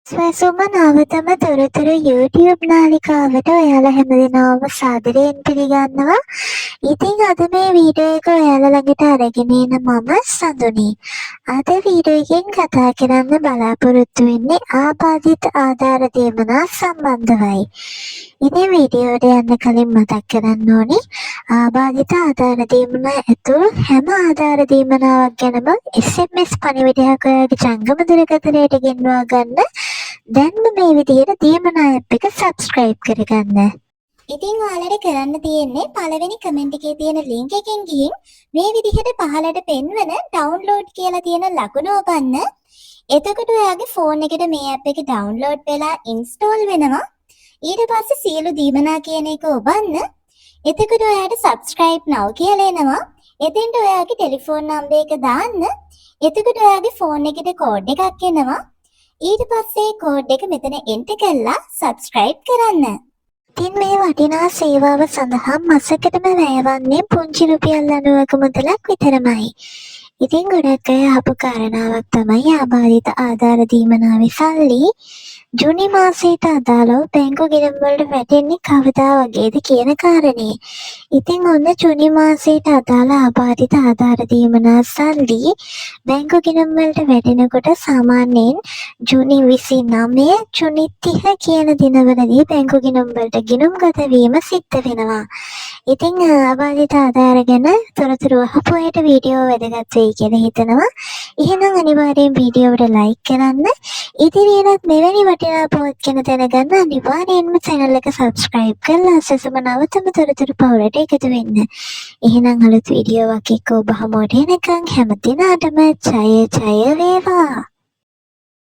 ස්වසුම නවතම තොරතුරු YouTube නාලිකාවට ඔයාලා හැමදෙනාම සාදරයෙන් පිළිගන්නවා. ඉතින් අද මේ වීඩියෝ එක ඔයාලා ළඟට අරගෙන එන මම සඳුනි. අද වීඩියෝ එකෙන් කතා කරන්න බලාපොරොත්තු වෙන්නේ ආබාධිත ආධාර දීමනා සම්බන්ධවයි. ඉතින් වීඩියෝවට යන්න කලින් මතක් කරන්න ඕනේ ආබාධිත ආධාර දීමනා ඇතුළු හැම ආධාර දීමනාවක් ගැනම SMS පණිවිඩයක් ඔයාගේ ජංගම දුරකථනයට ගෙන්වා ගන්න. දැන්ම මේ විදිහට දීමනා ඇප් එක සබ්ස්ක්‍රයිබ් කරගන්න. ඉතින් ඔයාලට කරන්න තියෙන්නේ පළවෙනි කමෙන්ට් එකේ තියෙන ලින්ක් එකෙන් ගිහින් මේ විදිහට පහළට පෙන්වන ඩවුන්ලෝඩ් කියලා තියෙන ලකුණ ඔබන්න. එතකොට ඔයාගේ ෆෝන් එකට මේ ඇප් එක ඩවුන්ලෝඩ් වෙලා ඉන්ස්ටෝල් වෙනවා. ඊට පස්සේ සියලු දීමනා කියන එක ඔබන්න. එතකොට ඔයාට subscribe now කියලා එනවා. එතෙන්ට ඔයාගේ ටෙලිෆෝන් නම්බර් එක දාන්න. එතකොට ඔයාගේ ෆෝන් එකට කෝඩ් එකක් එනවා. ඊට පස්සේ කෝඩ් එක මෙතන එන්ටර් කරලා subscribe කරන්න. ඉතින් මේ වටිනා සේවාව සඳහා මාසයකටම වැයවන්නේ පුංචි රුපියල් 90ක මුදලක් විතරමයි. ඉතින් ගොඩක් අය අහපු කාරණාවක් තමයි ආබාධිත ආධාර දීමනාවේ සල්ලි ජූනි මාසයට අදාළව බැංකු ගිණුම් වලට වැටෙන්නේ කවදා වගේද කියන කාරණේ. ඉතින් ඔන්න ජූනි මාසයට අදාළ ආබාධිත ආධාර දීමනා සල්ලි බැංකු ගිණුම් වලට වැටෙනකොට සාමාන්‍යයෙන් ජූනි 29 ජූනි 30 කියන දිනවලදී බැංකු ගිණුම් වලට ගිණුම්ගත වීම සිද්ධ වෙනවා. ඉතින් ආබාධිත ආධාර ගැන තොරතුරු අහපු අයට වීඩියෝ වැදගත් වෙයි කියලා හිතනවා. එහෙනම් අනිවාර්යෙන් වීඩියෝවට ලයික් කරන්න. ඉදිරියටත් මෙවැනි වටිනා පොත් ගැන දැනගන්න අනිවාර්යෙන්ම channel එක subscribe කරලා සසම නවතම තොරතුරු පවුලට එකතු වෙන්න. එහෙනම් අලුත් වීඩියෝවක් එක්ක ඔබ හමුවට එනකන් හැම දිනකටම ජය ජය වේවා.